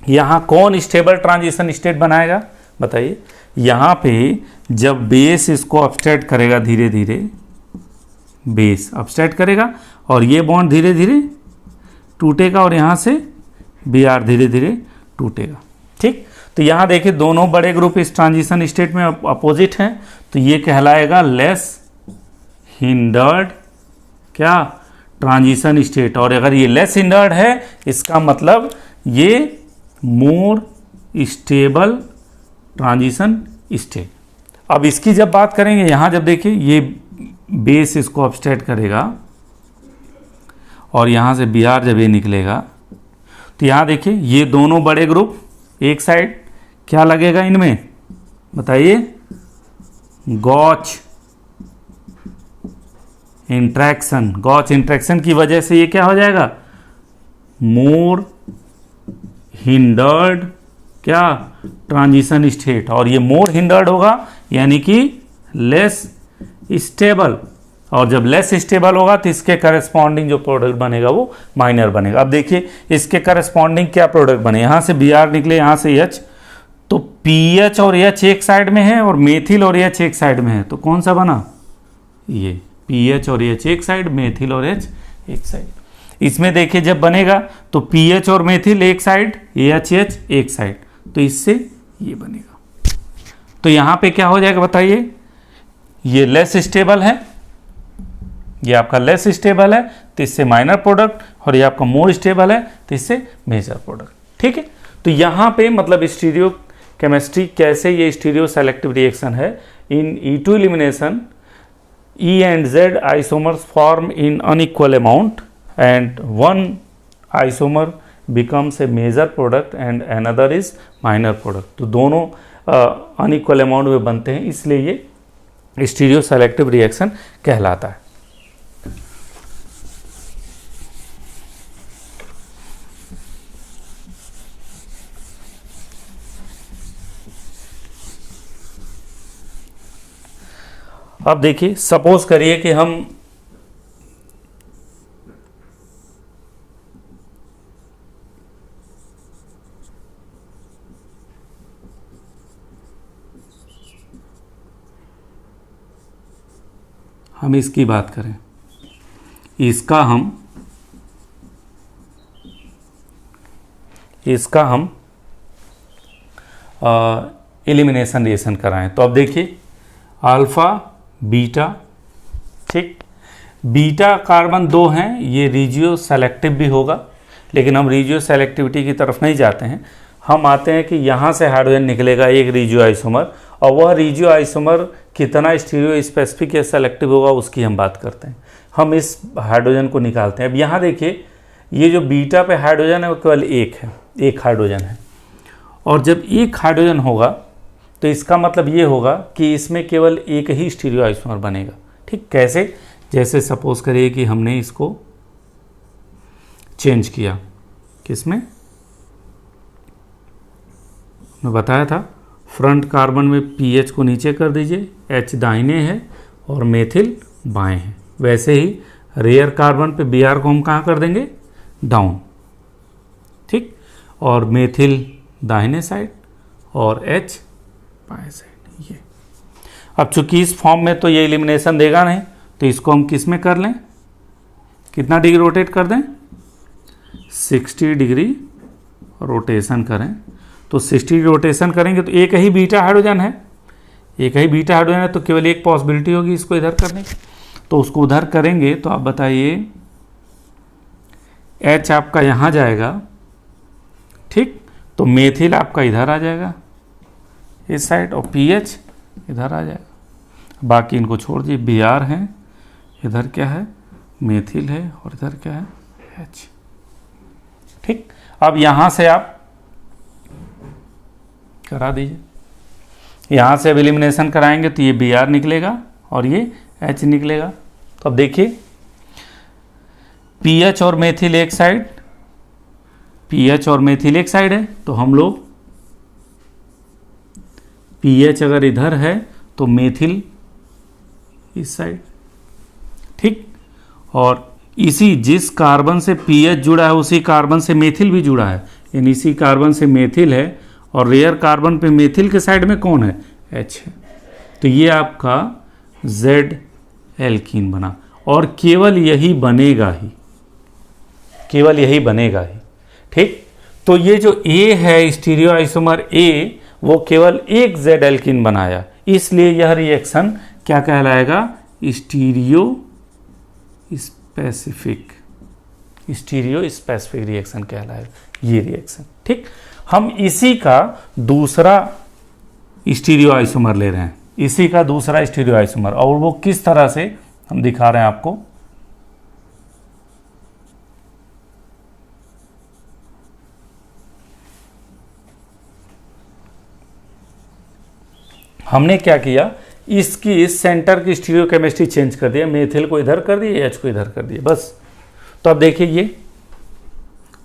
यहाँ कौन स्टेबल ट्रांजिशन स्टेट बनाएगा, बताइए। यहाँ पे जब बेस इसको अपस्टेट करेगा, धीरे धीरे बेस अपस्टेट करेगा और ये बॉन्ड धीरे धीरे टूटेगा और यहाँ से Br धीरे धीरे टूटेगा। ठीक, तो यहाँ देखिए दोनों बड़े ग्रुप इस ट्रांजिशन स्टेट में अपोजिट हैं, तो ये कहलाएगा लेस हिंडर्ड क्या, ट्रांजिशन स्टेट। और अगर ये लेस हिंडर्ड है, इसका मतलब ये मोर स्टेबल ट्रांजिशन स्टेट। अब इसकी जब बात करेंगे, यहाँ जब देखिए ये बेस इसको अपस्टेट करेगा और यहाँ से Br जब ये निकलेगा, तो यहाँ देखिए ये दोनों बड़े ग्रुप एक साइड, क्या लगेगा इनमें, बताइए, गॉच इंट्रैक्शन। गॉच इंट्रैक्शन की वजह से ये क्या हो जाएगा, मोर हिंडर्ड क्या, ट्रांजिशन स्टेट। और ये मोर हिंडर्ड होगा यानी कि लेस स्टेबल, और जब लेस स्टेबल होगा तो इसके करस्पॉन्डिंग जो प्रोडक्ट बनेगा वो माइनर बनेगा। अब देखिए इसके करस्पॉन्डिंग क्या प्रोडक्ट बने, यहाँ से Br निकले, यहाँ से H, तो PH और H एक साइड में है और मेथिल और H एक साइड में है, तो कौन सा बना, ये PH और H एक साइड, मेथिल और H एक साइड। इसमें देखिए जब बनेगा तो PH और मेथिल एक साइड, AH एक साइड, तो इससे ये बनेगा। तो यहाँ पे क्या हो जाएगा बताइए, ये लेस स्टेबल है, ये आपका लेस स्टेबल है तो इससे माइनर प्रोडक्ट, और ये आपका मोर स्टेबल है तो इससे मेजर प्रोडक्ट। ठीक है, तो यहाँ पे मतलब स्टीरियो केमिस्ट्री कैसे ये स्टीरियो सेलेक्टिव रिएक्शन है। इन E2 elimination E and Z isomers form in unequal amount and one isomer becomes a major product and another is minor product। तो दोनों अनइक्वल अमाउंट में बनते हैं, इसलिए ये स्टीरियो सेलेक्टिव रिएक्शन कहलाता है। अब देखिए, सपोज करिए कि हम इसकी बात करें, इसका हम एलिमिनेशन रिएक्शन कराएं। तो अब देखिए, अल्फा बीटा, ठीक, बीटा कार्बन 2 हैं, ये रिजियो सेलेक्टिव भी होगा, लेकिन हम रिजियो सेलेक्टिविटी की तरफ नहीं जाते हैं। हम आते हैं कि यहाँ से हाइड्रोजन निकलेगा एक रिजियो आइसोमर, और वह रिजियो आइसोमर कितना स्टीरियो स्पेसिफिक या सेलेक्टिव होगा उसकी हम बात करते हैं। हम इस हाइड्रोजन को निकालते हैं। अब यहाँ देखिए, ये जो बीटा पे हाइड्रोजन है वो केवल एक है, एक हाइड्रोजन है, और जब एक हाइड्रोजन होगा तो इसका मतलब ये होगा कि इसमें केवल एक ही स्टीरियो आइसोमर बनेगा। ठीक, कैसे? जैसे सपोज करिए कि हमने इसको चेंज किया, किसमें? मैं बताया था फ्रंट कार्बन में पीएच को नीचे कर दीजिए, एच दाहिने है और मेथिल बाएं है। वैसे ही रेयर कार्बन पे बीआर को हम कहाँ कर देंगे? डाउन, ठीक, और मेथिल दाहिने साइड और एच बाएं साइड। ये अब चूंकि इस फॉर्म में तो ये एलिमिनेशन देगा नहीं, तो इसको हम किस में कर लें? कितना डिग्री रोटेट कर दें? 60 डिग्री रोटेशन करें। तो 60 रोटेशन करेंगे तो एक ही बीटा हाइड्रोजन है, एक ही बीटा हाइड्रोजन है, तो केवल एक पॉसिबिलिटी होगी इसको इधर करने की। तो उसको उधर करेंगे तो आप बताइए, एच आपका यहाँ जाएगा, ठीक, तो मेथिल आपका इधर आ जाएगा इस साइड, और पीएच इधर आ जाएगा। बाकी इनको छोड़ दिए, बीआर है, इधर क्या है? मेथिल है, और इधर क्या है? एच। ठीक, अब यहाँ से आप करा दीजिए, यहाँ से अब एलिमिनेशन कराएंगे तो ये बीआर निकलेगा और ये एच निकलेगा। तो अब देखिए, पीएच और मेथिल एक साइड, पीएच और मेथिल एक साइड है, तो हम लोग पीएच अगर इधर है तो मेथिल इस साइड, ठीक, और इसी जिस कार्बन से पीएच जुड़ा है उसी कार्बन से मेथिल भी जुड़ा है, यानी इसी कार्बन से मेथिल है, और रेयर कार्बन पे मेथिल के साइड में कौन है? एच है। तो ये आपका जेड एल्कीन बना, और केवल यही बनेगा ही, केवल यही बनेगा ही। ठीक, तो ये जो ए है स्टीरियो आइसोमर ए, वो केवल एक जेड एल्कीन बनाया, इसलिए यह रिएक्शन क्या कहलाएगा? Stereo specific, stereo specific reaction कहलाएगा ये रिएक्शन। ठीक, हम इसी का दूसरा स्टीरियो आइसोमर ले रहे हैं, इसी का दूसरा स्टीरियो आइसोमर, और वो किस तरह से हम दिखा रहे हैं आपको। हमने क्या किया, इसकी इस सेंटर की स्टीरियो केमिस्ट्री चेंज कर दिया, मेथिल को इधर कर दिया, एच को इधर कर दिया, बस। तो अब देखिए ये,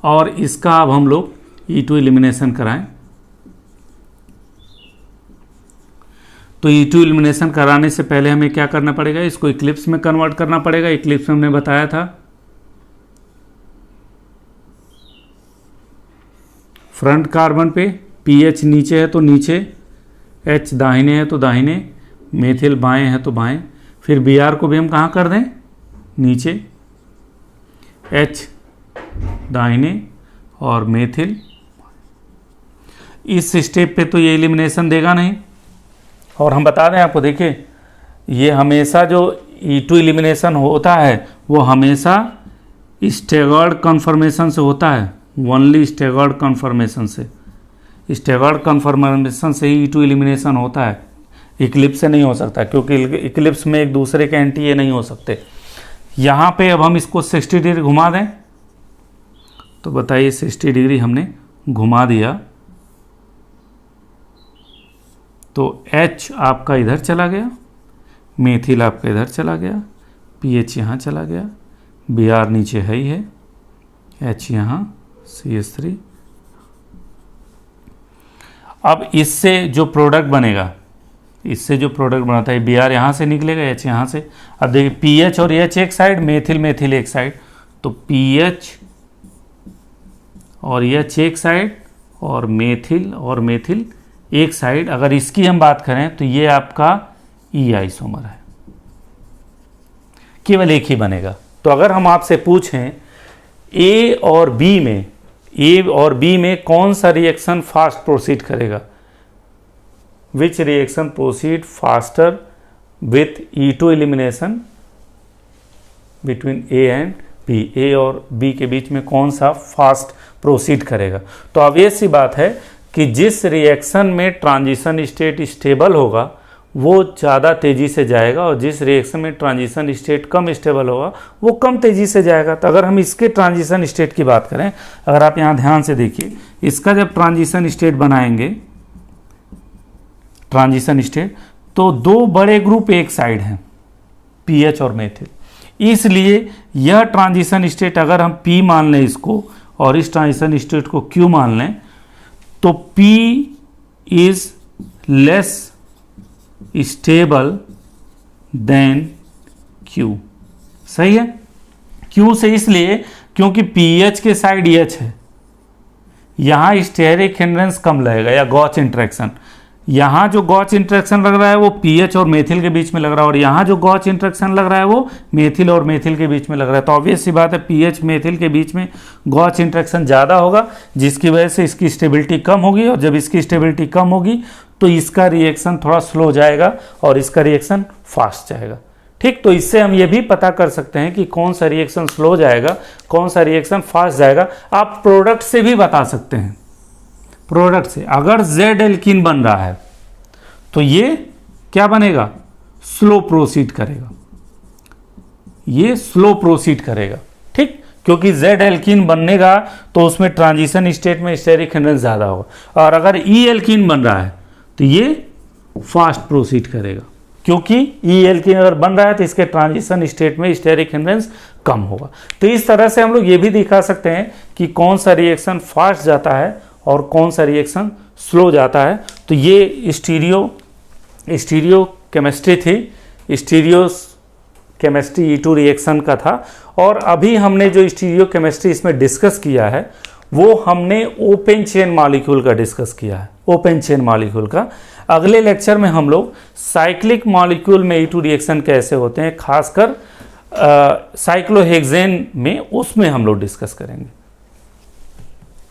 और इसका अब हम लोग E2 एलिमिनेशन कराएं। तो E2 एलिमिनेशन कराने से पहले हमें क्या करना पड़ेगा? इसको इक्लिप्स में कन्वर्ट करना पड़ेगा। इक्लिप्स में हमने बताया था फ्रंट कार्बन पे पीएच नीचे है तो नीचे, एच दाहिने है तो दाहिने, मेथिल बाएं है तो बाएं। फिर बीआर को भी हम कहाँ कर दें? नीचे, एच दाहिने और मेथिल। इस स्टेप पे तो ये एलिमिनेशन देगा नहीं, और हम बता दें आपको, देखिए ये हमेशा जो E2 एलिमिनेशन होता है वो हमेशा स्टेगर्ड कन्फर्मेशन से होता है, ओनली स्टेगर्ड कन्फर्मेशन से, स्टेगर्ड कन्फर्मेशन से ही E2 एलिमिनेशन होता है, इक्लिप्स से नहीं हो सकता, क्योंकि इक्लिप्स में एक दूसरे के एंटी ये नहीं हो सकते। यहाँ पे अब हम इसको 60 डिग्री घुमा दें, तो बताइए 60 डिग्री हमने घुमा दिया तो H आपका इधर चला गया, मेथिल आपका इधर चला गया, पीएच यहाँ चला गया, बीआर नीचे है ही है, H यहाँ, CH3। अब इससे जो प्रोडक्ट बनेगा, इससे जो प्रोडक्ट बनता है Br यहाँ से निकलेगा, H यहाँ से। अब देखिए PH और H एक साइड, मेथिल मेथिल एक साइड, तो PH और H एक साइड और मेथिल एक साइड। अगर इसकी हम बात करें तो ये आपका E आइसोमर है, केवल एक ही बनेगा। तो अगर हम आपसे पूछें A और B में कौन सा रिएक्शन फास्ट प्रोसीड करेगा, which reaction proceed faster with E2 elimination between A and B, A और B के बीच में कौन सा फास्ट प्रोसीड करेगा, तो ऑब्वियस सी बात है कि जिस रिएक्शन में ट्रांजिशन स्टेट स्टेबल होगा वो ज़्यादा तेज़ी से जाएगा, और जिस रिएक्शन में ट्रांजिशन स्टेट कम स्टेबल होगा वो कम तेज़ी से जाएगा। तो अगर हम इसके ट्रांजिशन स्टेट की बात करें, अगर आप यहाँ ध्यान से देखिए, इसका जब ट्रांजिशन स्टेट बनाएंगे, ट्रांजिशन स्टेट, तो दो बड़े ग्रुप एक साइड हैं, पीएच और मेथिल, इसलिए यह ट्रांजिशन स्टेट अगर हम P मान लें इसको और इस ट्रांजिशन स्टेट को Q मान लें, तो P is less stable then Q। सही है, Q से इसलिए क्योंकि पीएच के साइड H है, यहां स्टेरिक हिंड्रेंस कम लगेगा या गॉच इंटरेक्शन। यहाँ जो गॉच इंटरेक्शन लग रहा है वो पीएच और मेथिल के बीच में लग रहा है, और यहाँ जो गॉच इंटरेक्शन लग रहा है वो मेथिल और मेथिल के बीच में लग रहा है। तो ऑब्वियस सी बात है पीएच मेथिल के बीच में गॉच इंटरेक्शन ज़्यादा होगा, जिसकी वजह से इसकी स्टेबिलिटी कम होगी, और जब इसकी स्टेबिलिटी कम होगी तो इसका रिएक्शन थोड़ा स्लो जाएगा और इसका रिएक्शन फास्ट जाएगा। ठीक, तो इससे हम ये भी पता कर सकते हैं कि कौन सा रिएक्शन स्लो जाएगा, कौन सा रिएक्शन फास्ट जाएगा। आप प्रोडक्ट से भी बता सकते हैं। प्रोडक्ट से अगर Z एल्कीन बन रहा है तो ये क्या बनेगा, स्लो प्रोसीड करेगा, ये स्लो प्रोसीड करेगा। ठीक, क्योंकि Z एल्कीन बनेगा तो उसमें ट्रांजिशन स्टेट में स्टेरिक हिंड्रेंस ज़्यादा होगा, और अगर E एल्कीन बन रहा है तो ये फास्ट प्रोसीड करेगा, क्योंकि E एल्कीन अगर बन रहा है तो इसके ट्रांजिशन स्टेट में स्टेरिक हिंड्रेंस कम होगा। तो इस तरह से हम लोग ये भी दिखा सकते हैं कि कौन सा रिएक्शन फास्ट जाता है और कौन सा रिएक्शन स्लो जाता है। तो ये स्टीरियो केमिस्ट्री थी, स्टीरियो केमिस्ट्री E2 रिएक्शन का था। और अभी हमने जो स्टीरियो केमिस्ट्री इसमें डिस्कस किया है वो हमने ओपन चेन मॉलिक्यूल का डिस्कस किया है, ओपन चेन मॉलिक्यूल का। अगले लेक्चर में हम लोग साइक्लिक मॉलिक्यूल में E2 रिएक्शन कैसे होते हैं, खासकर साइक्लोहेक्सेन में, उसमें हम लोग डिस्कस करेंगे।